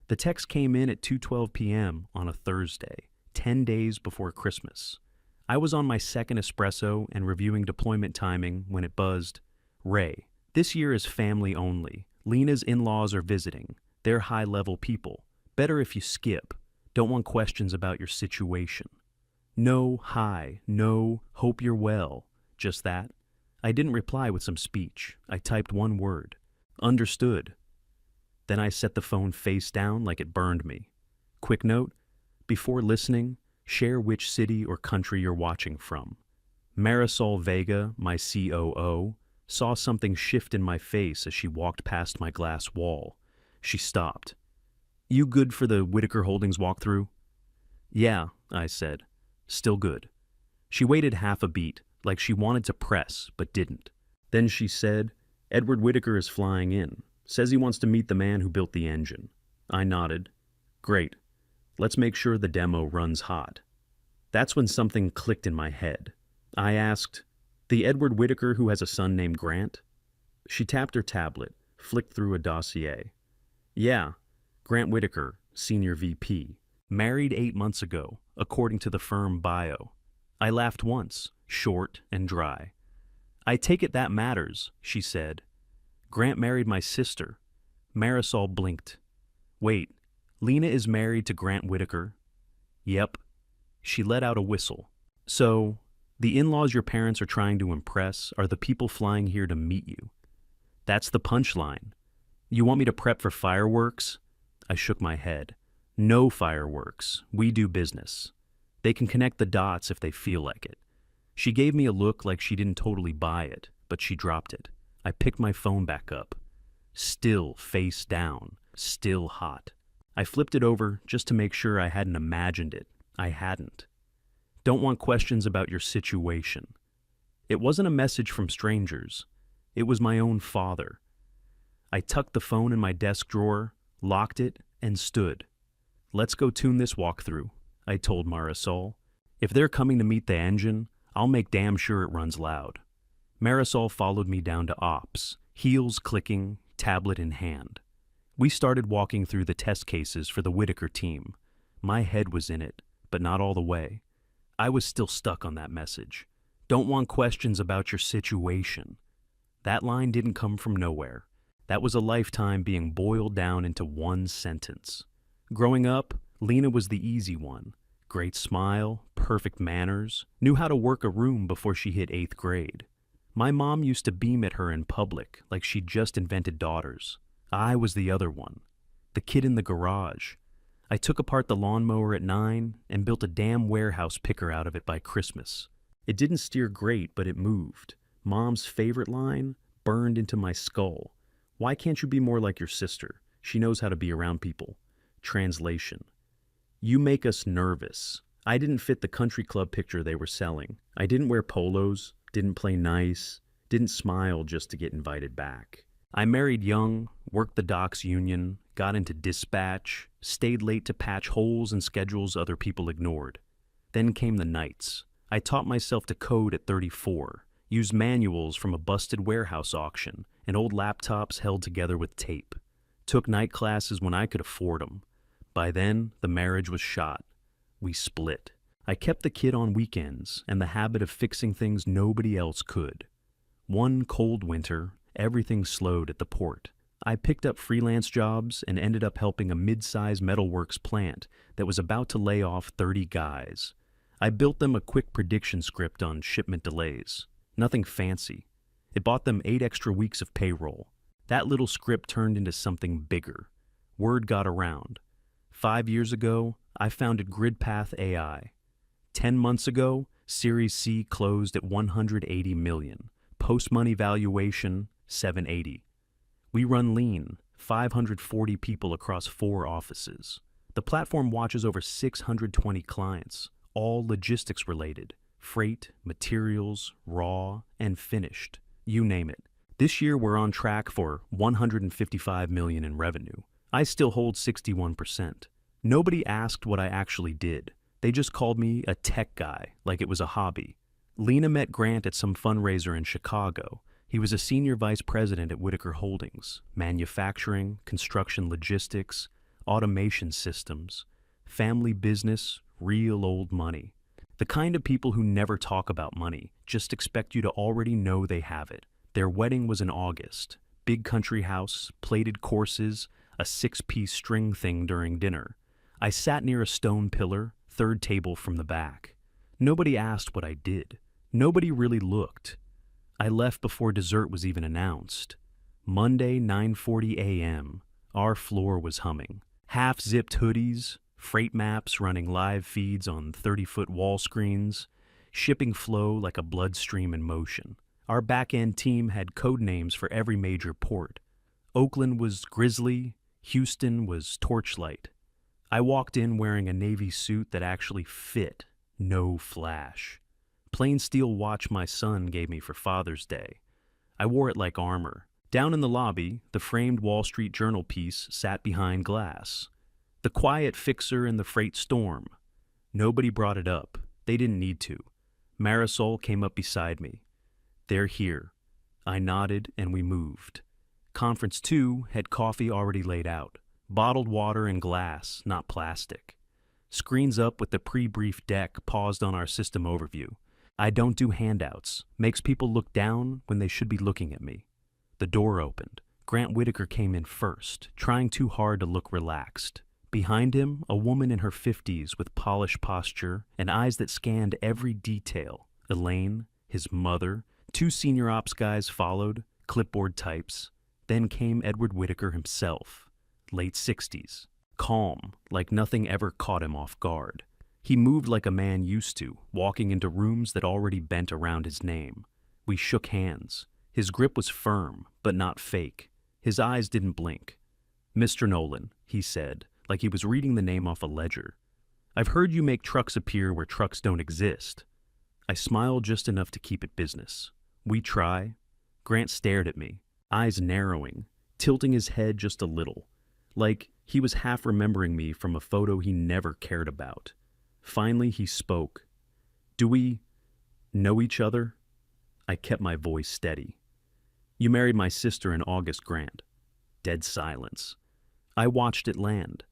The text came in at 2:12 p.m. on a Thursday, 10 days before Christmas. I was on my second espresso and reviewing deployment timing when it buzzed. Ray, this year is family only. Lena's in-laws are visiting. They're high-level people. Better if you skip. Don't want questions about your situation. No, hi, no, hope you're well. Just that. I didn't reply with some speech. I typed one word. Understood. Then I set the phone face down like it burned me. Quick note, before listening, share which city or country you're watching from. Marisol Vega, my COO, saw something shift in my face as she walked past my glass wall. She stopped. You good for the Whitaker Holdings walkthrough? Yeah, I said. Still good. She waited half a beat, like she wanted to press, but didn't. Then she said, Edward Whitaker is flying in. Says he wants to meet the man who built the engine. I nodded. Great. Let's make sure the demo runs hot. That's when something clicked in my head. I asked, the Edward Whitaker who has a son named Grant? She tapped her tablet, flicked through a dossier. Yeah, Grant Whitaker, Senior VP. Married 8 months ago, according to the firm bio. I laughed once, short and dry. I take it that matters, she said. Grant married my sister. Marisol blinked. Wait, Lena is married to Grant Whitaker? Yep. She let out a whistle. So, the in-laws your parents are trying to impress are the people flying here to meet you. That's the punchline. You want me to prep for fireworks? I shook my head. No fireworks. We do business. They can connect the dots if they feel like it. She gave me a look like she didn't totally buy it, but she dropped it. I picked my phone back up. Still face down, still hot. I flipped it over just to make sure I hadn't imagined it. I hadn't. Don't want questions about your situation. It wasn't a message from strangers. It was my own father. I tucked the phone in my desk drawer, locked it, and stood. Let's go tune this walkthrough, I told Marisol. If they're coming to meet the engine, I'll make damn sure it runs loud. Marisol followed me down to ops, heels clicking, tablet in hand. We started walking through the test cases for the Whitaker team. My head was in it, but not all the way. I was still stuck on that message. Don't want questions about your situation. That line didn't come from nowhere. That was a lifetime being boiled down into one sentence. Growing up, Lena was the easy one. Great smile, perfect manners, knew how to work a room before she hit 8th grade. My mom used to beam at her in public like she'd just invented daughters. I was the other one, the kid in the garage. I took apart the lawnmower at 9 and built a damn warehouse picker out of it by Christmas. It didn't steer great, but it moved. Mom's favorite line burned into my skull. Why can't you be more like your sister? She knows how to be around people. Translation. You make us nervous. I didn't fit the country club picture they were selling. I didn't wear polos, didn't play nice, didn't smile just to get invited back. I married young, worked the docks union, got into dispatch, stayed late to patch holes in schedules other people ignored. Then came the nights. I taught myself to code at 34, used manuals from a busted warehouse auction and old laptops held together with tape. Took night classes when I could afford them. By then, the marriage was shot. We split. I kept the kid on weekends and the habit of fixing things nobody else could. One cold winter, everything slowed at the port. I picked up freelance jobs and ended up helping a mid-size metalworks plant that was about to lay off 30 guys. I built them a quick prediction script on shipment delays. Nothing fancy. It bought them 8 extra weeks of payroll. That little script turned into something bigger. Word got around. 5 years ago, I founded GridPath AI. 10 months ago, Series C closed at $180 million. Post-money valuation, $780. We run lean, 540 people across 4 offices. The platform watches over 620 clients, all logistics related. Freight, materials, raw, and finished. You name it. This year we're on track for $155 million in revenue. I still hold 61%. Nobody asked what I actually did. They just called me a tech guy, like it was a hobby. Lena met Grant at some fundraiser in Chicago. He was a senior vice president at Whitaker Holdings, manufacturing, construction logistics, automation systems, family business, real old money. The kind of people who never talk about money, just expect you to already know they have it. Their wedding was in August. Big country house, plated courses, a six-piece string thing during dinner. I sat near a stone pillar, third table from the back. Nobody asked what I did. Nobody really looked. I left before dessert was even announced. Monday, 9:40 a.m. Our floor was humming. Half-zipped hoodies, freight maps running live feeds on 30-foot wall screens, shipping flow like a bloodstream in motion. Our back-end team had code names for every major port. Oakland was Grizzly, Houston was Torchlight. I walked in wearing a navy suit that actually fit, no flash. Plain steel watch my son gave me for Father's Day. I wore it like armor. Down in the lobby, the framed Wall Street Journal piece sat behind glass. The quiet fixer in the freight storm. Nobody brought it up. They didn't need to. Marisol came up beside me. They're here. I nodded and we moved. Conference 2 had coffee already laid out. Bottled water and glass, not plastic. Screens up with the pre-brief deck paused on our system overview. I don't do handouts. Makes people look down when they should be looking at me. The door opened. Grant Whitaker came in first, trying too hard to look relaxed. Behind him, a woman in her 50s with polished posture and eyes that scanned every detail. Elaine, his mother, 2 senior ops guys followed, clipboard types. Then came Edward Whitaker himself, late 60s, calm, like nothing ever caught him off guard. He moved like a man used to, walking into rooms that already bent around his name. We shook hands. His grip was firm, but not fake. His eyes didn't blink. "Mr. Nolan," he said, like he was reading the name off a ledger. "I've heard you make trucks appear where trucks don't exist." I smiled just enough to keep it business. "We try." Grant stared at me, eyes narrowing, tilting his head just a little, like he was half remembering me from a photo he never cared about. Finally, he spoke. "Do we know each other?" I kept my voice steady. "You married my sister in August, Grant." Dead silence. I watched it land.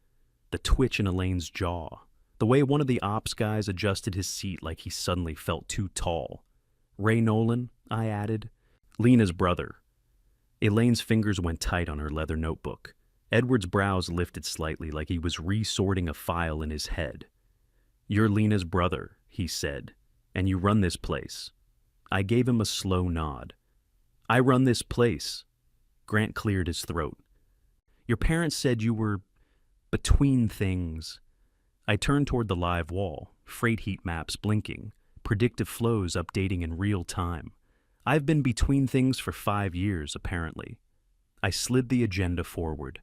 The twitch in Elaine's jaw. The way one of the ops guys adjusted his seat like he suddenly felt too tall. "Ray Nolan," I added. "Lena's brother." Elaine's fingers went tight on her leather notebook. Edward's brows lifted slightly like he was resorting a file in his head. "You're Lena's brother," he said, "and you run this place." I gave him a slow nod. "I run this place." Grant cleared his throat. "Your parents said you were between things." I turned toward the live wall, freight heat maps blinking, predictive flows updating in real time. I've been between things for 5 years, apparently. I slid the agenda forward.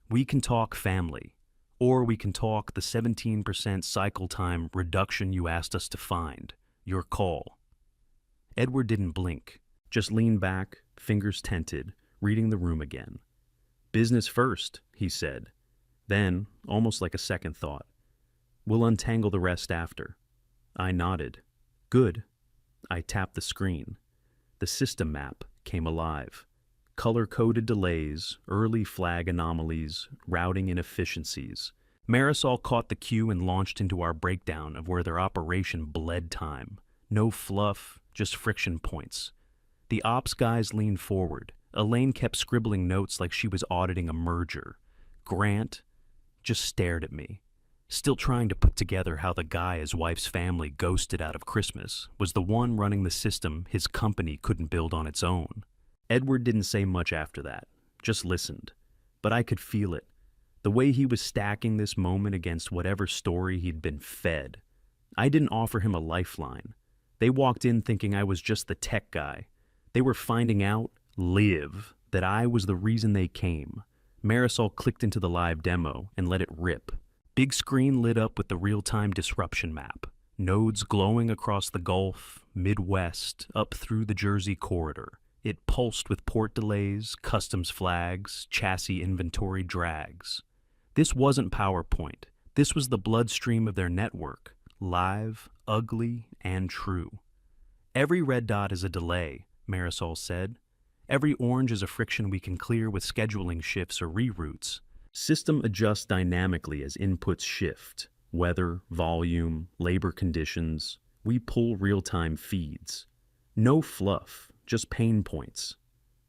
We can talk family, or we can talk the 17% cycle time reduction you asked us to find. Your call. Edward didn't blink, just leaned back, fingers tented, reading the room again. "Business first," he said. Then, almost like a second thought, "We'll untangle the rest after." I nodded. "Good." I tapped the screen. The system map came alive. Color-coded delays, early flag anomalies, routing inefficiencies. Marisol caught the cue and launched into our breakdown of where their operation bled time. No fluff, just friction points. The ops guys leaned forward. Elaine kept scribbling notes like she was auditing a merger. Grant just stared at me, still trying to put together how the guy his wife's family ghosted out of Christmas was the one running the system his company couldn't build on its own. Edward didn't say much after that, just listened. But I could feel it, the way he was stacking this moment against whatever story he'd been fed. I didn't offer him a lifeline. They walked in thinking I was just the tech guy. They were finding out, that I was the reason they came. Marisol clicked into the live demo and let it rip. Big screen lit up with the real-time disruption map. Nodes glowing across the Gulf, Midwest, up through the Jersey corridor. It pulsed with port delays, customs flags, chassis inventory drags. This wasn't PowerPoint. This was the bloodstream of their network. Live, ugly, and true. "Every red dot is a delay," Marisol said. "Every orange is a friction we can clear with scheduling shifts or reroutes. System adjusts dynamically as inputs shift. Weather, volume, labor conditions. We pull real-time feeds. No fluff, just pain points.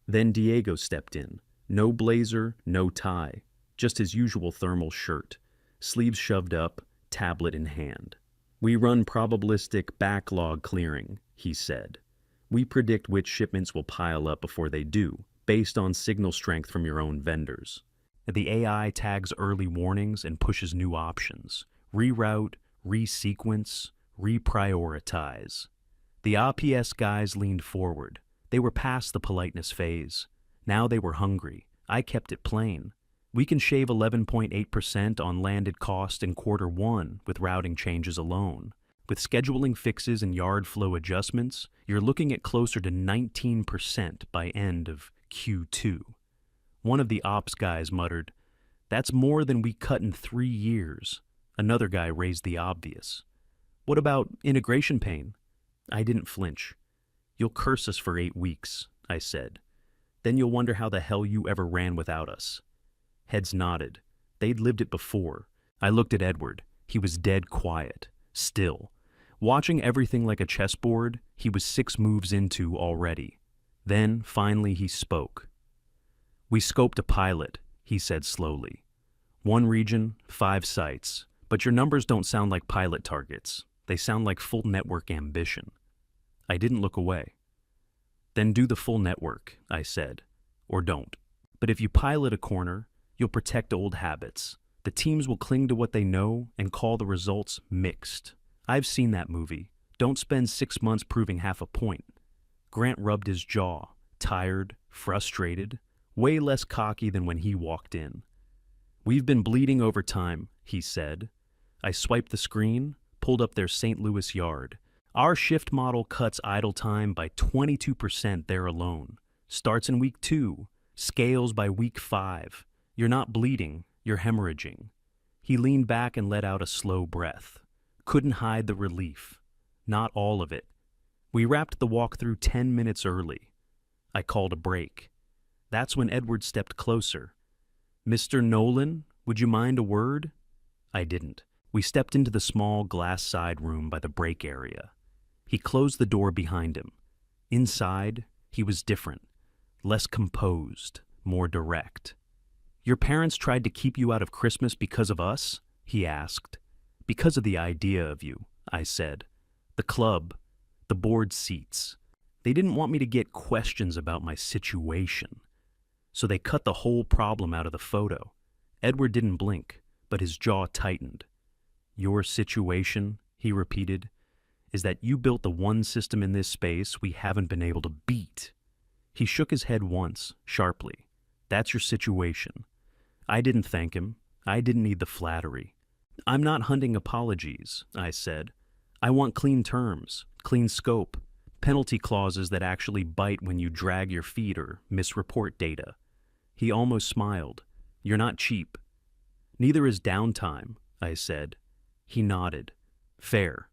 Then Diego stepped in. No blazer, no tie. Just his usual thermal shirt. Sleeves shoved up, tablet in hand. We run probabilistic backlog clearing, he said. We predict which shipments will pile up before they do, based on signal strength from your own vendors. The AI tags early warnings and pushes new options. Reroute, resequence, reprioritize. The RPS guys leaned forward. They were past the politeness phase. Now they were hungry. I kept it plain. We can shave 11.8% on landed cost in Q1 with routing changes alone. With scheduling fixes and yard flow adjustments, you're looking at closer to 19% by end of Q2. One of the ops guys muttered, "That's more than we cut in 3 years." Another guy raised the obvious. "What about integration pain?" I didn't flinch. "You'll curse us for 8 weeks, I said. Then you'll wonder how the hell you ever ran without us." Heads nodded. They'd lived it before. I looked at Edward. He was dead quiet, still. Watching everything like a chessboard, he was 6 moves into already. Then, finally, he spoke. "We scoped a pilot," he said slowly. "1 region, 5 sites. But your numbers don't sound like pilot targets. They sound like full network ambition." I didn't look away. "Then do the full network," I said. "Or don't. But if you pilot a corner, you'll protect old habits. The teams will cling to what they know and call the results mixed. I've seen that movie. Don't spend 6 months proving half a point." Grant rubbed his jaw, tired, frustrated, way less cocky than when he walked in. "We've been bleeding over time," he said. I swiped the screen, pulled up their St. Louis yard. "Our shift model cuts idle time by 22% there alone. Starts in week 2, scales by week 5. You're not bleeding, you're hemorrhaging." He leaned back and let out a slow breath. Couldn't hide the relief. Not all of it. We wrapped the walkthrough 10 minutes early. I called a break. That's when Edward stepped closer. "Mr. Nolan, would you mind a word?" I didn't. We stepped into the small glass side room by the break area. He closed the door behind him. Inside, he was different. Less composed, more direct. "Your parents tried to keep you out of Christmas because of us?" he asked. "Because of the idea of you," I said. "The club, the board seats. They didn't want me to get questions about my situation. So they cut the whole problem out of the photo." Edward didn't blink, but his jaw tightened. "Your situation," he repeated, "is that you built the one system in this space we haven't been able to beat." He shook his head once, sharply. "That's your situation." I didn't thank him. I didn't need the flattery. "I'm not hunting apologies," I said. "I want clean terms, clean scope, penalty clauses that actually bite when you drag your feet or misreport data." He almost smiled. "You're not cheap." "Neither is downtime," I said. He nodded. "Fair."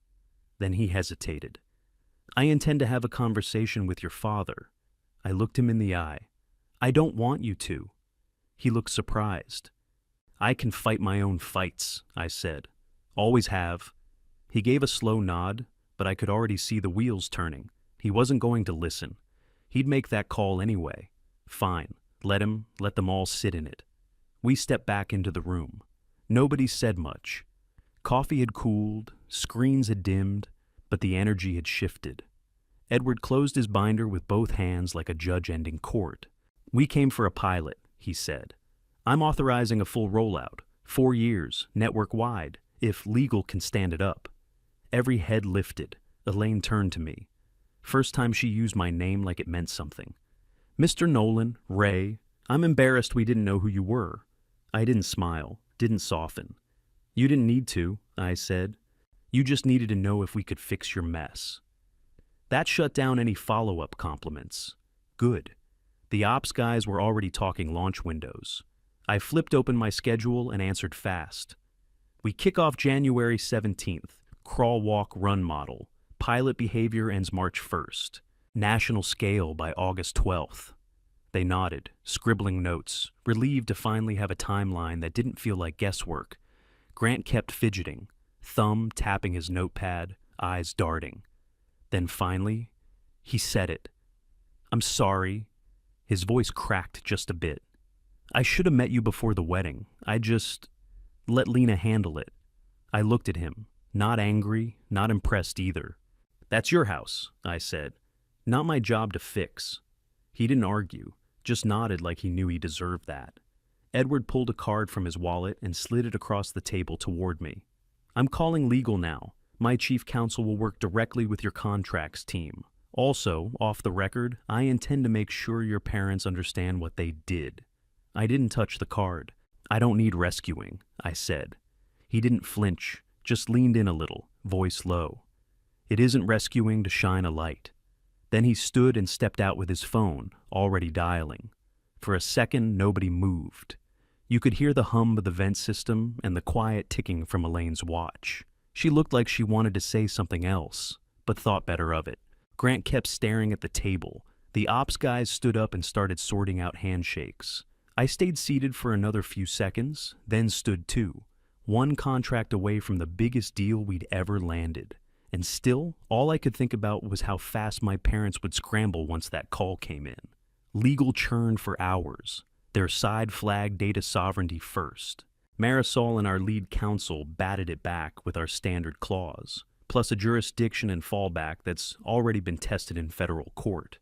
Then he hesitated. "I intend to have a conversation with your father." I looked him in the eye. "I don't want you to." He looked surprised. "I can fight my own fights," I said. "Always have." He gave a slow nod, but I could already see the wheels turning. He wasn't going to listen. He'd make that call anyway. Fine, let them all sit in it. We stepped back into the room. Nobody said much. Coffee had cooled, screens had dimmed, but the energy had shifted. Edward closed his binder with both hands like a judge ending court. "We came for a pilot," he said. "I'm authorizing a full rollout, 4 years, network-wide, if legal can stand it up." Every head lifted. Elaine turned to me. First time she used my name like it meant something. "Mr. Nolan, Ray, I'm embarrassed we didn't know who you were." I didn't smile, didn't soften. "You didn't need to," I said. "You just needed to know if we could fix your mess." That shut down any follow-up compliments. Good. The ops guys were already talking launch windows. I flipped open my schedule and answered fast. "We kick off January 17th, crawl, walk, run model. Pilot behavior ends March 1st. National scale by August 12th. They nodded, scribbling notes, relieved to finally have a timeline that didn't feel like guesswork. Grant kept fidgeting, thumb tapping his notepad, eyes darting. Then finally, he said it. "I'm sorry." His voice cracked just a bit. "I should have met you before the wedding. I just let Lena handle it." I looked at him, not angry, not impressed either. "That's your house," I said. "Not my job to fix." He didn't argue, just nodded like he knew he deserved that. Edward pulled a card from his wallet and slid it across the table toward me. "I'm calling legal now. My chief counsel will work directly with your contracts team. Also, off the record, I intend to make sure your parents understand what they did." I didn't touch the card. "I don't need rescuing," I said. He didn't flinch, just leaned in a little, voice low. "It isn't rescuing to shine a light." Then he stood and stepped out with his phone, already dialing. For a second, nobody moved. You could hear the hum of the vent system and the quiet ticking from Elaine's watch. She looked like she wanted to say something else, but thought better of it. Grant kept staring at the table. The ops guys stood up and started sorting out handshakes. I stayed seated for another few seconds, then stood too, one contract away from the biggest deal we'd ever landed. And still, all I could think about was how fast my parents would scramble once that call came in. Legal churn for hours. Their side flagged data sovereignty first. Marisol and our lead counsel batted it back with our standard clause, plus a jurisdiction and fallback that's already been tested in federal court.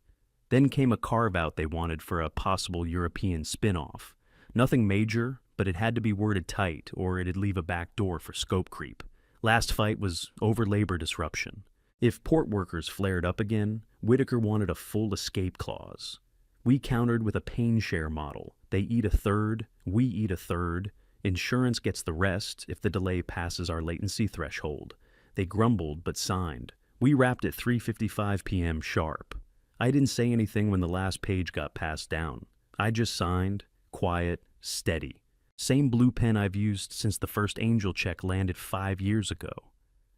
Then came a carve-out they wanted for a possible European spin-off. Nothing major, but it had to be worded tight or it'd leave a back door for scope creep. Last fight was over labor disruption. If port workers flared up again, Whitaker wanted a full escape clause. We countered with a pain share model. They eat a third, we eat a third. Insurance gets the rest if the delay passes our latency threshold. They grumbled but signed. We wrapped at 3:55 p.m. sharp. I didn't say anything when the last page got passed down. I just signed, quiet, steady. Same blue pen I've used since the first angel check landed 5 years ago.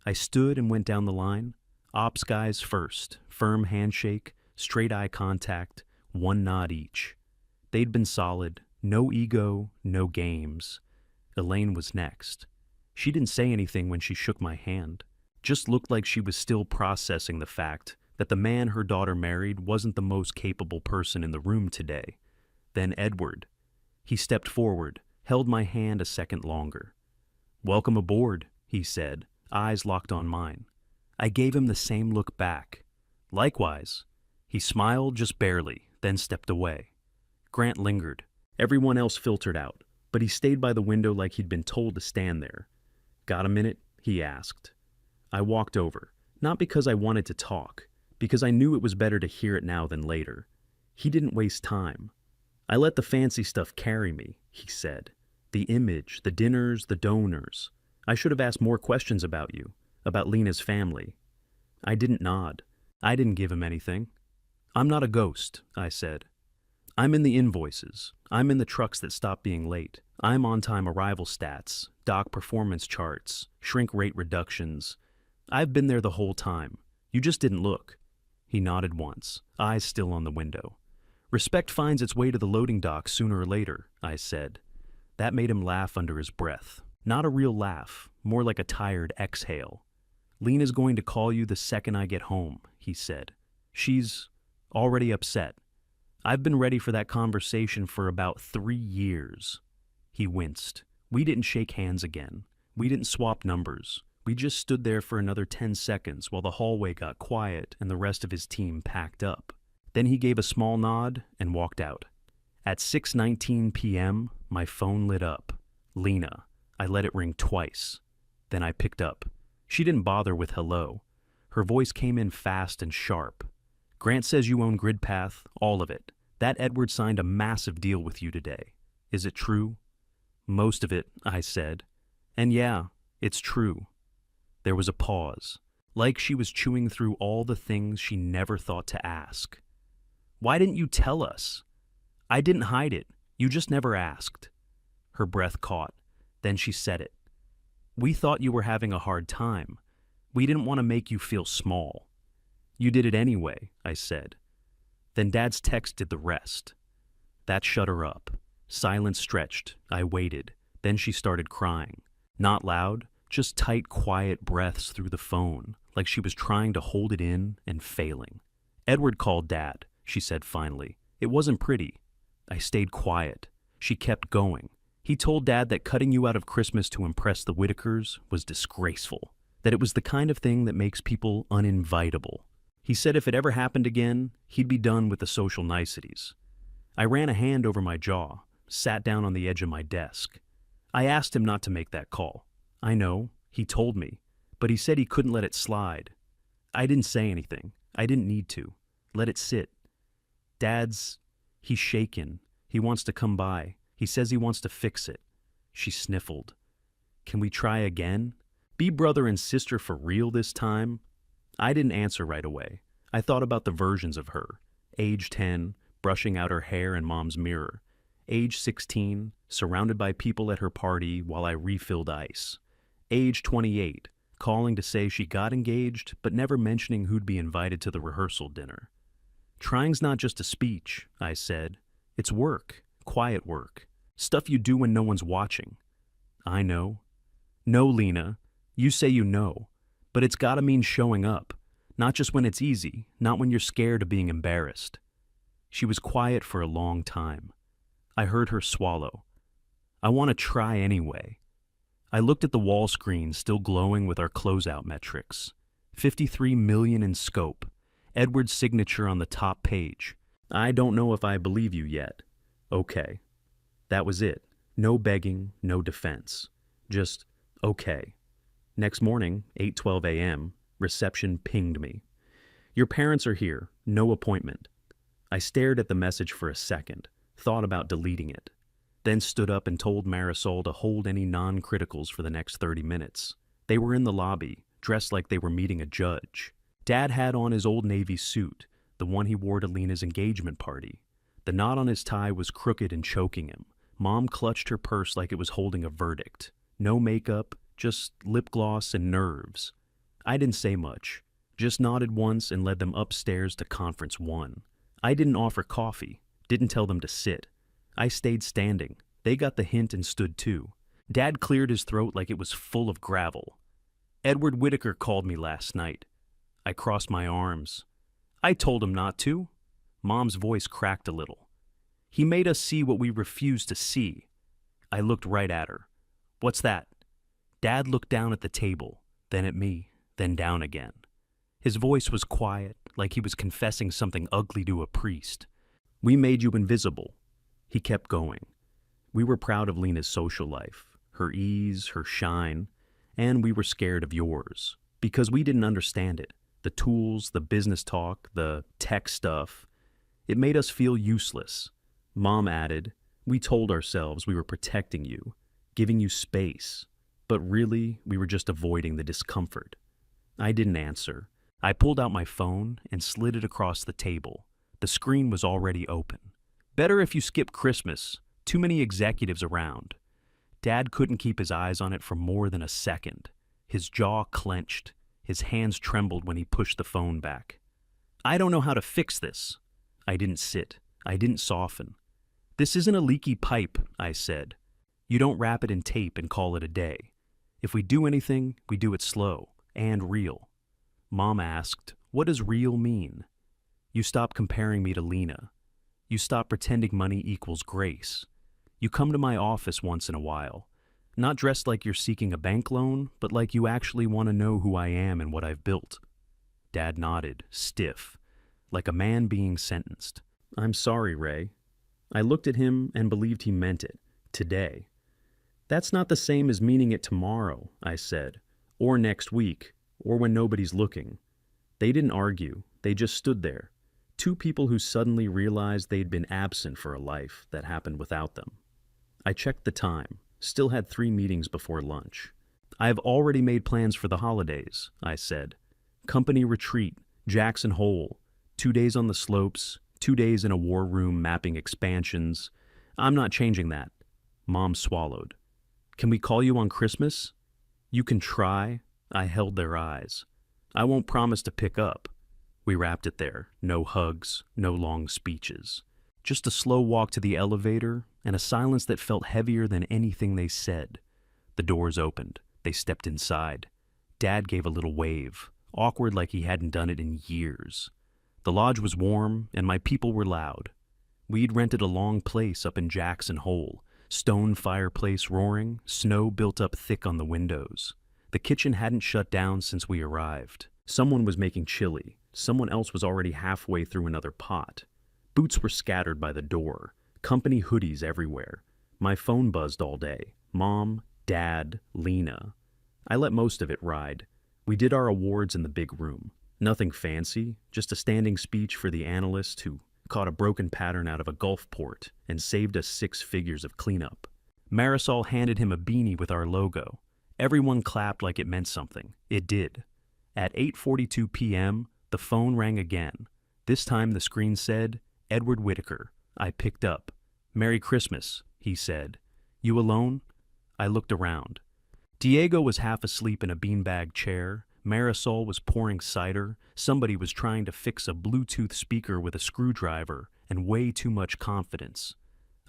I stood and went down the line. Ops guys first, firm handshake, straight eye contact, one nod each. They'd been solid, no ego, no games. Elaine was next. She didn't say anything when she shook my hand. Just looked like she was still processing the fact that the man her daughter married wasn't the most capable person in the room today. Then Edward. He stepped forward, held my hand a second longer. "Welcome aboard," he said, eyes locked on mine. I gave him the same look back. "Likewise." He smiled just barely, then stepped away. Grant lingered. Everyone else filtered out, but he stayed by the window like he'd been told to stand there. "Got a minute?" he asked. I walked over, not because I wanted to talk, because I knew it was better to hear it now than later. He didn't waste time. "I let the fancy stuff carry me," he said. "The image, the dinners, the donors. I should have asked more questions about you, about Lena's family." I didn't nod. I didn't give him anything. "I'm not a ghost," I said. "I'm in the invoices. I'm in the trucks that stop being late. I'm on-time arrival stats, dock performance charts, shrink rate reductions. I've been there the whole time. You just didn't look." He nodded once, eyes still on the window. "Respect finds its way to the loading dock sooner or later," I said. That made him laugh under his breath. Not a real laugh, more like a tired exhale. "Lena's going to call you the second I get home," he said. "She's already upset. I've been ready for that conversation for about 3 years. He winced. We didn't shake hands again. We didn't swap numbers. We just stood there for another 10 seconds while the hallway got quiet and the rest of his team packed up. Then he gave a small nod and walked out. At 6:19 p.m., my phone lit up. Lena. I let it ring twice. Then I picked up. She didn't bother with hello. Her voice came in fast and sharp. "Grant says you own GridPath, all of it. That Edward signed a massive deal with you today. Is it true?" "Most of it," I said. "And yeah, it's true." There was a pause, like she was chewing through all the things she never thought to ask. "Why didn't you tell us?" "I didn't hide it. You just never asked." Her breath caught. Then she said it. "We thought you were having a hard time. We didn't want to make you feel small." "You did it anyway," I said. Then Dad's text did the rest. That shut her up. Silence stretched. I waited. Then she started crying. Not loud, just tight, quiet breaths through the phone, like she was trying to hold it in and failing. "Edward called Dad," she said finally. "It wasn't pretty." I stayed quiet. She kept going. "He told Dad that cutting you out of Christmas to impress the Whitakers was disgraceful, that it was the kind of thing that makes people uninvitable. He said if it ever happened again, he'd be done with the social niceties." I ran a hand over my jaw, sat down on the edge of my desk. I asked him not to make that call. I know, he told me, but he said he couldn't let it slide. I didn't say anything. I didn't need to. Let it sit. He's shaken. He wants to come by. He says he wants to fix it. She sniffled. "Can we try again? Be brother and sister for real this time?" I didn't answer right away. I thought about the versions of her. Age 10, brushing out her hair in Mom's mirror. Age 16, surrounded by people at her party while I refilled ice. Age 28, calling to say she got engaged, but never mentioning who'd be invited to the rehearsal dinner. "Trying's not just a speech," I said. "It's work, quiet work, stuff you do when no one's watching." "I know." "No, Lena, you say you know, but it's gotta mean showing up, not just when it's easy, not when you're scared of being embarrassed." She was quiet for a long time. I heard her swallow. "I want to try anyway." I looked at the wall screen still glowing with our closeout metrics. 53 million in scope. Edward's signature on the top page. "I don't know if I believe you yet." "Okay." That was it. No begging, no defense. Just, okay. Next morning, 8:12 a.m., reception pinged me. "Your parents are here. No appointment." I stared at the message for a second, thought about deleting it, then stood up and told Marisol to hold any non-criticals for the next 30 minutes. They were in the lobby, dressed like they were meeting a judge. Dad had on his old Navy suit, the one he wore to Lena's engagement party. The knot on his tie was crooked and choking him. Mom clutched her purse like it was holding a verdict. No makeup, just lip gloss and nerves. I didn't say much, just nodded once and led them upstairs to Conference 1. I didn't offer coffee, didn't tell them to sit. I stayed standing. They got the hint and stood too. Dad cleared his throat like it was full of gravel. "Edward Whitaker called me last night." I crossed my arms. "I told him not to." Mom's voice cracked a little. "He made us see what we refused to see." I looked right at her. "What's that?" Dad looked down at the table, then at me, then down again. His voice was quiet, like he was confessing something ugly to a priest. "We made you invisible." He kept going. "We were proud of Lena's social life, her ease, her shine, and we were scared of yours, because we didn't understand it. The tools, the business talk, the tech stuff. It made us feel useless." Mom added, "We told ourselves we were protecting you, giving you space, but really we were just avoiding the discomfort." I didn't answer. I pulled out my phone and slid it across the table. The screen was already open. "Better if you skip Christmas. Too many executives around." Dad couldn't keep his eyes on it for more than a second. His jaw clenched. His hands trembled when he pushed the phone back. "I don't know how to fix this." I didn't sit. I didn't soften. "This isn't a leaky pipe," I said. "You don't wrap it in tape and call it a day. If we do anything, we do it slow and real." Mom asked, "What does real mean?" "You stop comparing me to Lena. You stop pretending money equals grace. You come to my office once in a while, not dressed like you're seeking a bank loan, but like you actually want to know who I am and what I've built." Dad nodded, stiff, like a man being sentenced. "I'm sorry, Ray." I looked at him and believed he meant it. Today. "That's not the same as meaning it tomorrow," I said, "or next week, or when nobody's looking." They didn't argue. They just stood there. Two people who suddenly realized they'd been absent for a life that happened without them. I checked the time. Still had 3 meetings before lunch. "I have already made plans for the holidays," I said. "Company retreat, Jackson Hole, 2 days on the slopes, 2 days in a war room mapping expansions. I'm not changing that." Mom swallowed. "Can we call you on Christmas?" "You can try." I held their eyes. "I won't promise to pick up." We wrapped it there. No hugs, no long speeches. Just a slow walk to the elevator, and a silence that felt heavier than anything they said. The doors opened. They stepped inside. Dad gave a little wave, awkward like he hadn't done it in years. The lodge was warm, and my people were loud. We'd rented a long place up in Jackson Hole, stone fireplace roaring, snow built up thick on the windows. The kitchen hadn't shut down since we arrived. Someone was making chili. Someone else was already halfway through another pot. Boots were scattered by the door. Company hoodies everywhere. My phone buzzed all day. Mom, Dad, Lena. I let most of it ride. We did our awards in the big room. Nothing fancy, just a standing speech for the analyst who caught a broken pattern out of a Gulfport and saved us 6 figures of cleanup. Marisol handed him a beanie with our logo. Everyone clapped like it meant something. It did. At 8:42 p.m., the phone rang again. This time the screen said, Edward Whitaker. I picked up. Merry Christmas, he said. You alone? I looked around. Diego was half asleep in a beanbag chair. Marisol was pouring cider. Somebody was trying to fix a Bluetooth speaker with a screwdriver and way too much confidence.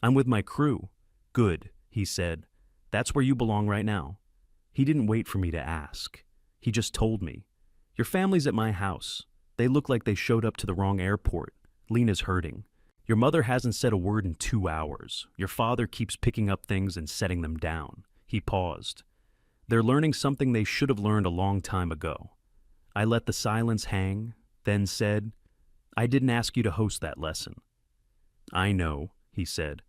I'm with my crew. Good, he said. That's where you belong right now. He didn't wait for me to ask. He just told me. Your family's at my house. They look like they showed up to the wrong airport. Lena's hurting. Your mother hasn't said a word in 2 hours. Your father keeps picking up things and setting them down. He paused. They're learning something they should have learned a long time ago. I let the silence hang, then said, I didn't ask you to host that lesson. I know, he said,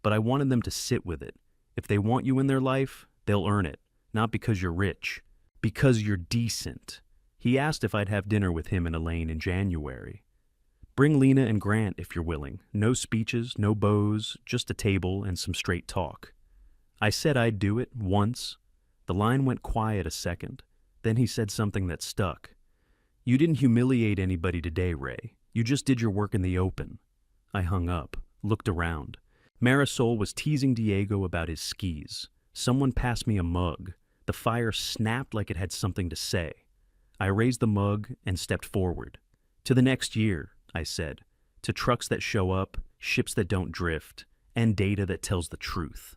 but I wanted them to sit with it. If they want you in their life, they'll earn it, not because you're rich, because you're decent. He asked if I'd have dinner with him and Elaine in January. Bring Lena and Grant if you're willing. No speeches, no bows, just a table and some straight talk. I said I'd do it once. The line went quiet a second. Then he said something that stuck. You didn't humiliate anybody today, Ray. You just did your work in the open. I hung up, looked around. Marisol was teasing Diego about his skis. Someone passed me a mug. The fire snapped like it had something to say. I raised the mug and stepped forward. To the next year, I said. To trucks that show up, ships that don't drift, and data that tells the truth.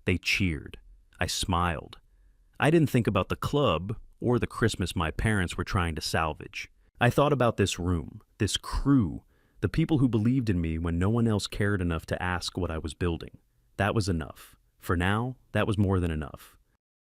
They cheered. I smiled. I didn't think about the club or the Christmas my parents were trying to salvage. I thought about this room, this crew, the people who believed in me when no one else cared enough to ask what I was building. That was enough. For now, that was more than enough.